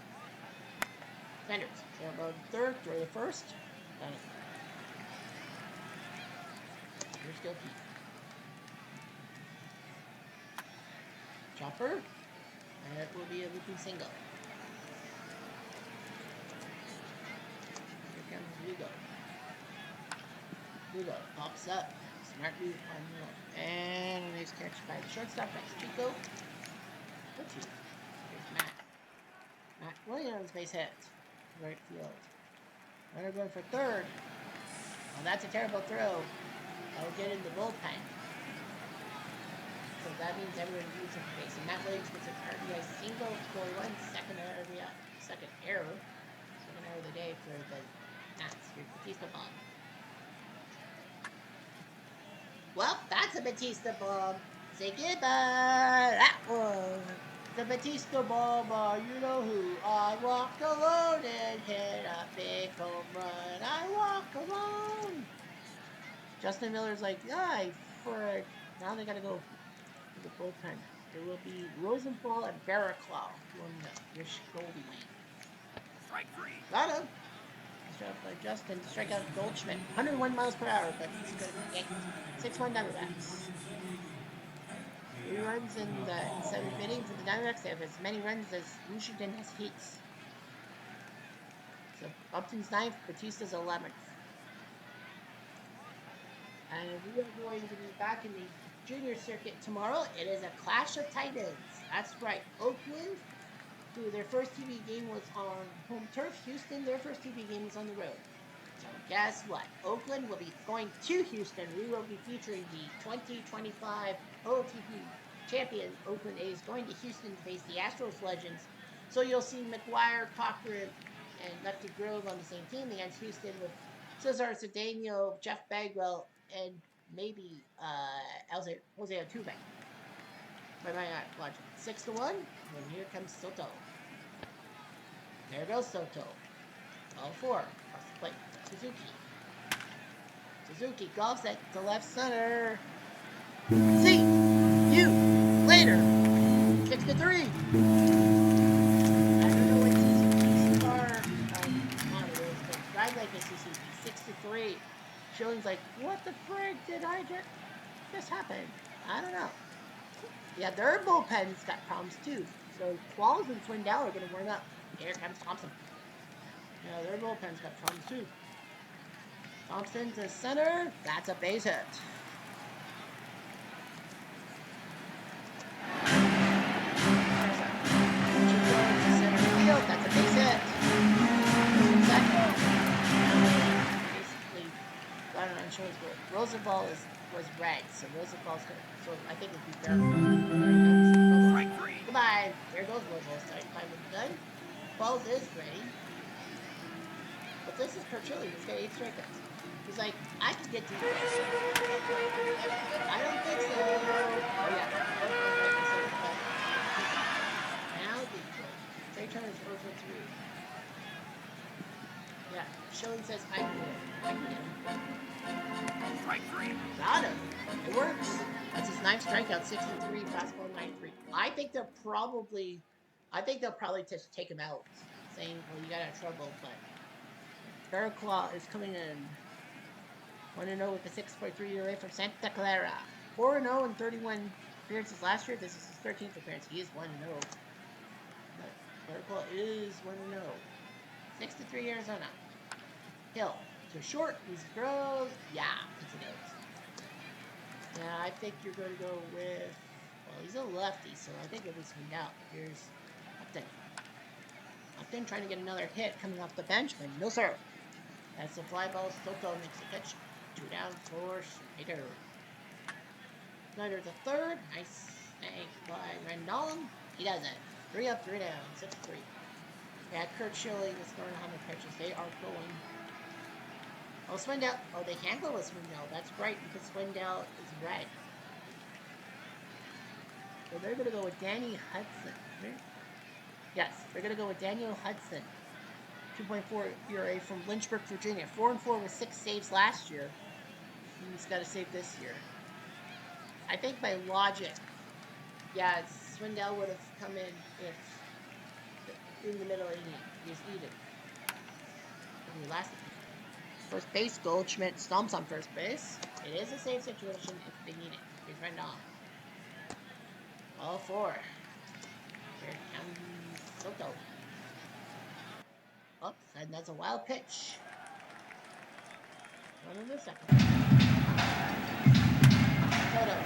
Fenders. They're about third. Throw the first. Done it. Here's Gilkey. Chopper. And it will be a looping single. Here comes Lugo. Lugo pops up. Smart move by Miller. And a nice catch by the shortstop. That's Chico. 2. Here's Matt. Matt Williams, base hit. Right field. Runner going for third. Well, that's a terrible throw. That'll get in the bullpen. So that means everyone moves into base. And Matt Williams gets an RBI single for 1 second RBI, second error. Second error of the day for the Nats. Here's Batista bomb. Well, that's a Batista bomb. Say goodbye. That was the Batista bomb. You know who? I walked alone and hit a big home run. I walk alone. Justin Miller's like, yeah, for now they got to go to the bullpen. It will be Rosenthal and Barraclough warming up. Here's Goldie Wayne. Strike 3. Got him. Shot by Justin. Strikeout Goldschmidt. 101 miles per hour, but he's going to be yanked. 6-1 Diamondbacks. 3 runs in the 7th inning for the Diamondbacks. They have as many runs as Washington has hits. So Upton's 9th, Batista's 11th. And we are going to be back in the junior circuit tomorrow. It is a clash of titans. That's right. Oakland, who their first TV game was on home turf. Houston, their first TV game was on the road. So guess what? Oakland will be going to Houston. We will be featuring the 2025 OTP champion Oakland A's going to Houston to face the Astros legends. So you'll see McGuire, Cochran, and Lefty Grove on the same team against Houston with Cesar Cedeno, Jeff Bagwell, and maybe Jose Altuve. By my logic. 6-1, and here comes Soto. There goes Soto. All 4 across the plate. Suzuki golfs it to left center. See you later. 6-3. I don't know what Suzuki's star monitor is, but I'd like a Suzuki. 6-3. Schilling's like, what the frig did I just happen? I don't know. Yeah, their bullpen's got problems too. So Qualls and Swindell are going to warm up. Here comes Thompson. Yeah, their bullpen's got problems too. Thompson to center. That's a base hit. Center field. That's a base hit. Second. Basically, I don't know. Shows what Roosevelt was red, so Roosevelt's gonna. So I think it'd be fair. Strike 3. Goodbye. There goes Roosevelt. Starting time with the gun. Balls is ready. But this is Perchilli. He's got 8 strikeouts. He's like, I can get to you. I don't think so. Oh, yeah. Now, Detroit. Trey Turner's 0 for 3. Yeah. Schilling says, I can do it. I can get him. Strike 3. Got him. It works. That's his 9th strikeout, 63, fastball 93. I think they'll probably just take him out, saying, well, you got out of trouble, but Barraclough is coming in 1-0 with a 6.3 ERA from Santa Clara. 4-0 in 31 appearances last year. This is his 13th appearance. He is 1-0. But Barraclough is 1-0. 6-3 Arizona. Hill to short. He's throws. Yeah, it's an out. Yeah, I think you're going to go with. Well, he's a lefty, so I think it'll be swing out. Here's Upton. Upton trying to get another hit coming off the bench, but no sir. That's the fly ball. Soto makes the pitch. 2 down for Schneider. Schneider the third. Nice snag by Rendon. He does it. 3 up, 3 down. 6-3. Yeah, Kurt Schilling is throwing how many pitches. They are going. Oh, Swindell. Oh, they can't go with Swindell. That's right, because Swindell is red. So they're going to go with Danny Hudson. Yes, they're going to go with Daniel Hudson. 2.4 ERA from Lynchburg, Virginia. 4-4 with 6 saves last year. He's got a save this year. I think by logic, yeah, Swindell would have come in if in the middle inning. He was needed. First base, Goldschmidt stomps on first base. It is a save situation if they need it. He's right on. All 4. Here comes Soto. Oops, and that's a wild pitch. One in the second. Toto.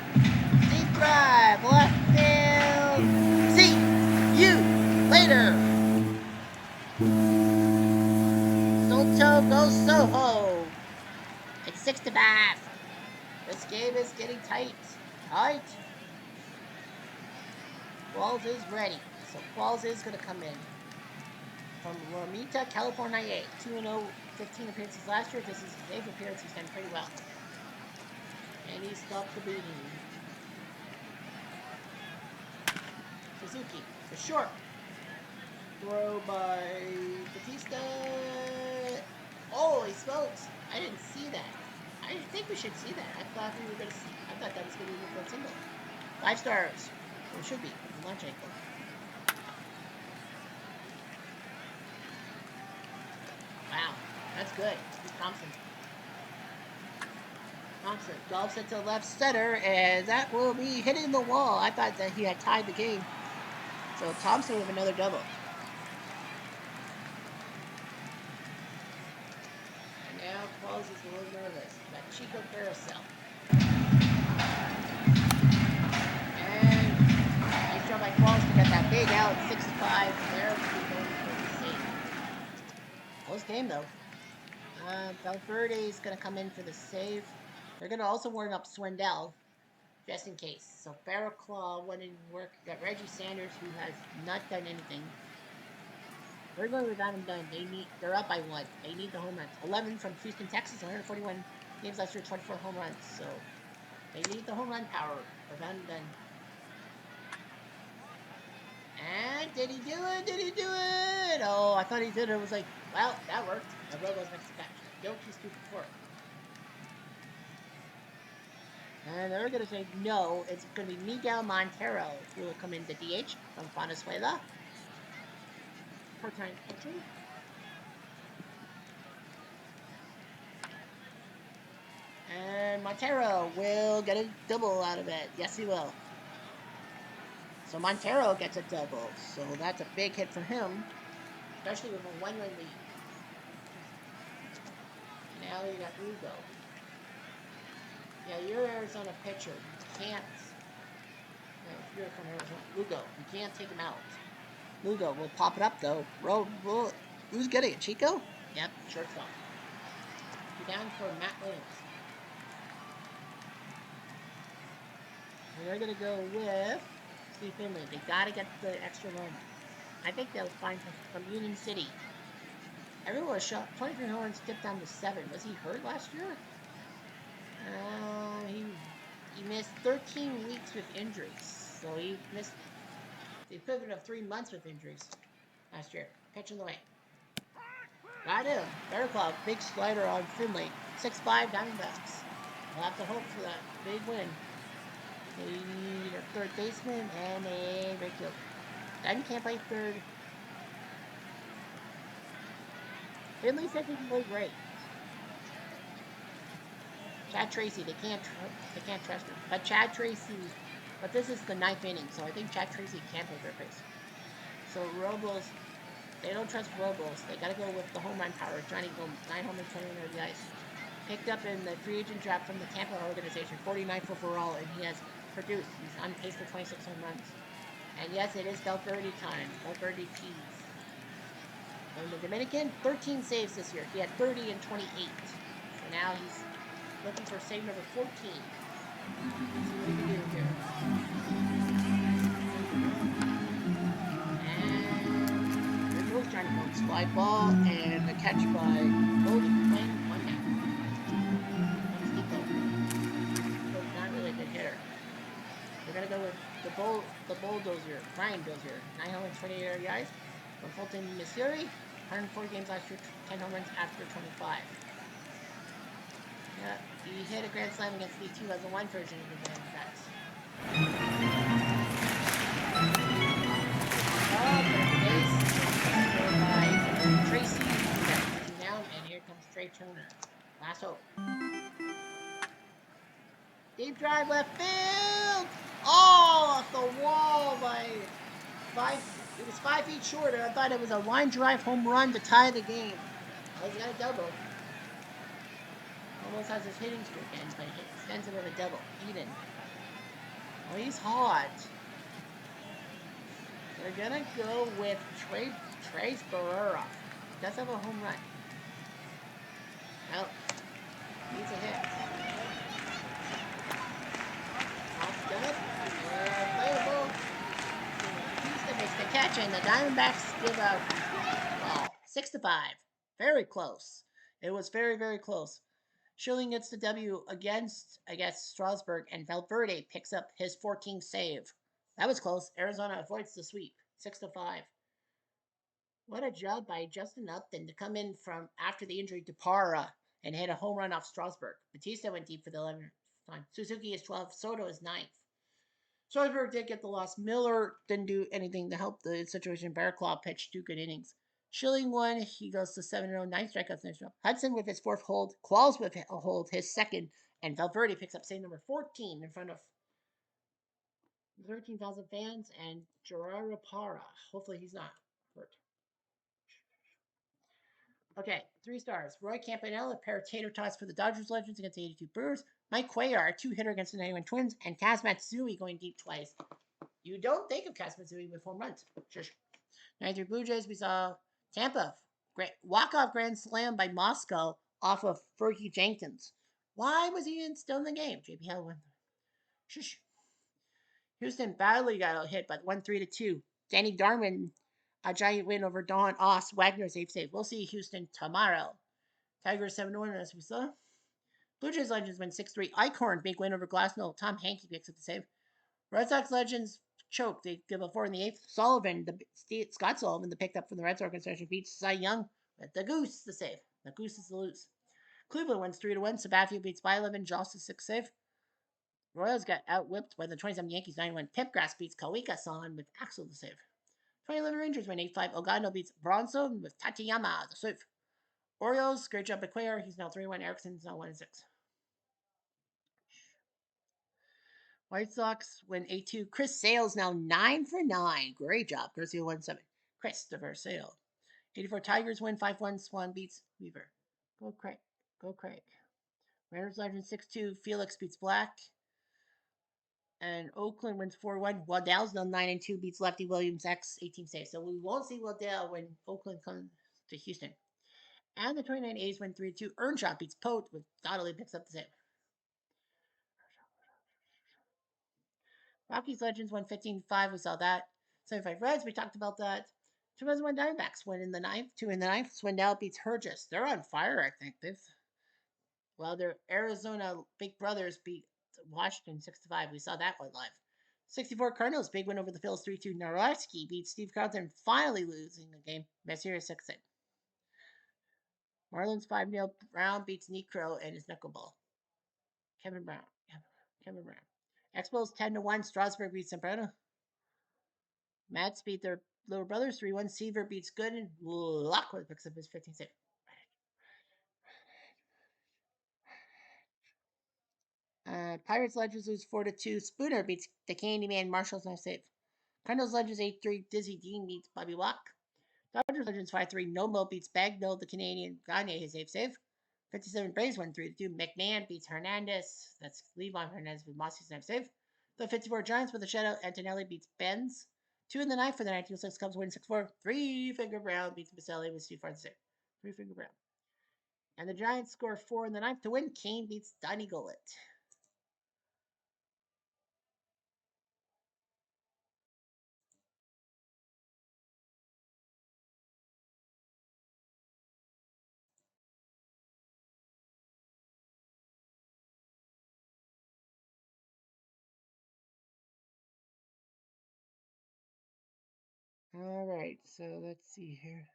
Deep drive. Left field. See you later. Soto goes Soho. It's 6-5. This game is getting tight. Alright. Qualls is ready. So Qualls is going to come in. From Lomita, California. 2-0, 15 appearances last year. This is his 8th appearance. He's done pretty well. And he stopped the beating. Suzuki, for short. Throw by Batista. Holy smokes! I didn't see that. I think we should see that. I thought we were gonna see. I thought that was gonna be a single. 5 stars. Or it should be. Launch ankle. Wow, that's good. Thompson. Thompson golfs it to left center, and that will be hitting the wall. I thought that he had tied the game. So Thompson with another double. And now Qualls is a little nervous. Got Chico Carousel. And nice job by Qualls to get that big out. 6-5. There we go. Close game though. Valverde is going to come in for the save. They're going to also warm up Swindell, just in case. So Barraclaw went in work. Got Reggie Sanders, who has not done anything. They're going without him done. They're up by 1. They need the home runs. 11 from Houston, Texas. 141 games last year. 24 home runs. So they need the home run power. Without him done. And did he do it? Did he do it? Oh, I thought he did. It was like, well, that worked. The Robo's next catch. Yoki's 2 for 4. And they're going to say no. It's going to be Miguel Montero who will come in the DH from Venezuela. Part-time pitcher. And Montero will get a double out of it. Yes, he will. So Montero gets a double. So that's a big hit for him, especially with a 1-run lead. Now you got Lugo. Yeah, you're Arizona pitcher. You can't. You're from Arizona. Lugo. You can't take him out. Lugo will pop it up though. Who's getting it? Chico? Yep, shortstop. You're down for Matt Williams. And they're gonna go with Steve Finley. They gotta get the extra run. I think they'll find him from Union City. Everyone was shot. 23 home runs, dipped down to 7. Was he hurt last year? He missed 13 weeks with injuries. So he missed the equivalent of 3 months with injuries last year. Pitching the way. Got him. Bear Claw, big slider on Finley. 6-5 Diamondbacks. We'll have to hope for that big win. They need a third baseman and a right fielder. Diamond can't play third. Finley said he can play great. Chad Tracy, they can't trust him. But Chad Tracy, but this is the 9th inning, so I think Chad Tracy can play third base. So Robles, they don't trust Robles. They got to go with the home run power. Johnny Gomes, 9 home runs, 21 RBIs. Picked up in the free agent draft from the Tampa organization, 49th overall, and he has produced. He's on pace for 26 home runs. And yes, it is Valverde time. Valverde Peas. And the Dominican, 13 saves this year. He had 30 and 28. So now he's looking for save number 14. Let's see what he can do here. And there goes Johnny Gomes. Fly ball and the catch by Goldie playing 1 down. So not really a good hitter. We're going to go with the bulldozer, Ryan Dozier. 9 home runs, 28 RBIs. From Fulton, Missouri. 104 games last year, 10 home runs after 25. Yeah, he hit a grand slam against the 2001 version of the Diamondbacks. By Tracy. Down, and here comes Trey Turner. Last hope. Deep drive left field. Oh, off the wall by 5. It was 5 feet shorter. I thought it was a line drive home run to tie the game. Oh, he got a double. Almost has his hitting streak end, but extends it with a double. Eden. Oh, he's hot. They're gonna go with Trace Barrera. Does have a home run. Well, needs a hit. Off good. Playable. Batista makes the catch, and the Diamondbacks give up, well, 6-5. Very close. It was very, very close. Schilling gets the W against, I guess, Strasburg, and Valverde picks up his 14th save. That was close. Arizona avoids the sweep, 6-5. What a job by Justin Upton to come in from after the injury to Parra and hit a home run off Strasburg. Batista went deep for the 11th time. Suzuki is 12th. Soto is 9th. Strasburg did get the loss. Miller didn't do anything to help the situation. Bearclaw pitched 2 good innings. Schilling won. He goes to 7-0, 9 strikeouts, 9 strikeouts. Hudson with his 4th hold. Qualls with a hold, his 2nd. And Valverde picks up save number 14 in front of 13,000 fans and Gerardo Parra. Hopefully he's not hurt. Okay, 3 stars. Roy Campanella, a pair of tater tots for the Dodgers Legends against the 82 Brewers. Mike Cuellar, a 2-hitter against the 91 Twins. And Kaz Matsui going deep twice. You don't think of Kaz Matsui with home runs. Shush. 93 Blue Jays, we saw Tampa. Great walk-off grand slam by Moscow off of Fergie Jenkins. Why was he still in the game? JP Hell went. Shush. Houston badly got hit, but 1-3-2. Danny Darwin, a giant win over Don Oss. Wagner save. We'll see Houston tomorrow. Tigers 7-1 as we saw. Blue Jays Legends win 6-3. Eichhorn, big win over Glasnow. Tom Hankey picks up the save. Red Sox Legends choke. They give a 4 in the 8th. Sullivan, Scott Sullivan, the picked up from the Red Sox organization, beats Cy Young with the Goose, the save. The Goose is the lose. Cleveland wins 3-1. Sabathia beats by 11. Joss the 6th save. Royals got outwhipped by the 27 Yankees 9-1. Pipgrass beats Kawika-san with Axel the save. 2011 Rangers win 8-5. Ogando beats Bronson with Tateyama the save. Orioles, great job by Cuellar. He's now 3-1. Erickson's now 1-6. White Sox win 8-2. Chris Sale's now 9 for 9. Great job. Garcia 1-7. Christopher Sale. 84 Tigers win 5-1. Swan beats Weaver. Go Craig. Go Craig. Mariners Legends 6-2. Felix beats Black. And Oakland wins 4-1. Waddell's now 9-2. Beats Lefty Williams X 18 saves. So we won't see Waddell when Oakland comes to Houston. And the 29 A's win 3-2. Earnshaw beats Pote with Donnelly picks up the save. Rockies Legends won 15-5. We saw that. 75 Reds. We talked about that. 2001 Diamondbacks win in the 9th. 2 in the 9th. Swindell beats Hergis. They're on fire, I think. Their Arizona Big Brothers beat Washington 6-5. We saw that one live. 64 Cardinals, big win over the Phils 3-2. Narowski beats Steve Carlton, finally losing the game. Messier 6-8. Marlins 5-0. Brown beats Necro and his knuckleball. Kevin Brown. Kevin Brown. Expos 10-1. Strasburg beats Zambrano. Mets beat their little brothers 3-1. Seaver beats Gooden. Lockwood picks up his 15th save. Pirates Legends lose 4-2. Spooner beats the Candyman. Marshall's now save. Cardinals Legends 8-3. Dizzy Dean beats Bobby Wack. Dodgers Legends 5-3. Nomo beats Bagno, the Canadian. Gagne his save. 57 Braves won 3-2. McMahon beats Hernandez. That's Levon Hernandez with Mossy's save. The 54 Giants with a shutout. Antonelli beats Benz. 2 in the 9th for the 1906 Cubs win 6-4. 3-Finger Brown beats Baselli with Steve Farnsworth. 3-Finger Brown. And the Giants score 4 in the 9th to win. Kane beats Donnie Gullet. All right, so let's see here.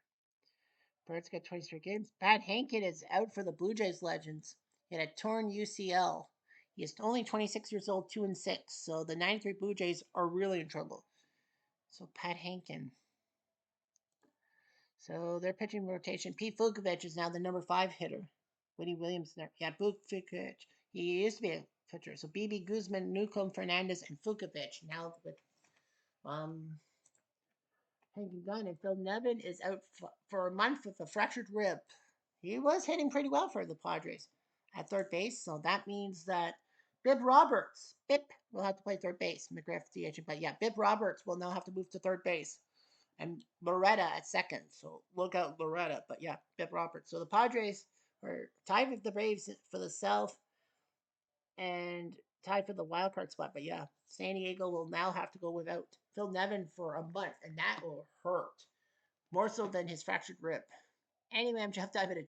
Bird's got 20 straight games. Pat Hankin is out for the Blue Jays Legends. He had a torn UCL. He is only 26 years old, 2-6. So the 93 Blue Jays are really in trouble. So Pat Hankin. So their pitching rotation. Pete Vukovic is now the number 5 hitter. Woody Williams there. Yeah, Vukovic. He used to be a pitcher. So BB Guzman, Newcomb, Fernandez, and Vukovic now with Hankin gone. And Phil Nevin is out for a month with a fractured rib. He was hitting pretty well for the Padres. at third base. So that means that Bib Roberts, Bip, will have to play third base. McGriff, DH, but yeah, Bib Roberts will now have to move to third base. And Loretta at second. So look out Loretta. But yeah, Bib Roberts. So the Padres are tied with the Braves for the South and tied for the wild card spot. But yeah, San Diego will now have to go without Phil Nevin for a month, and that will hurt more so than his fractured rib. Anyway, I'm Jeff Diamond.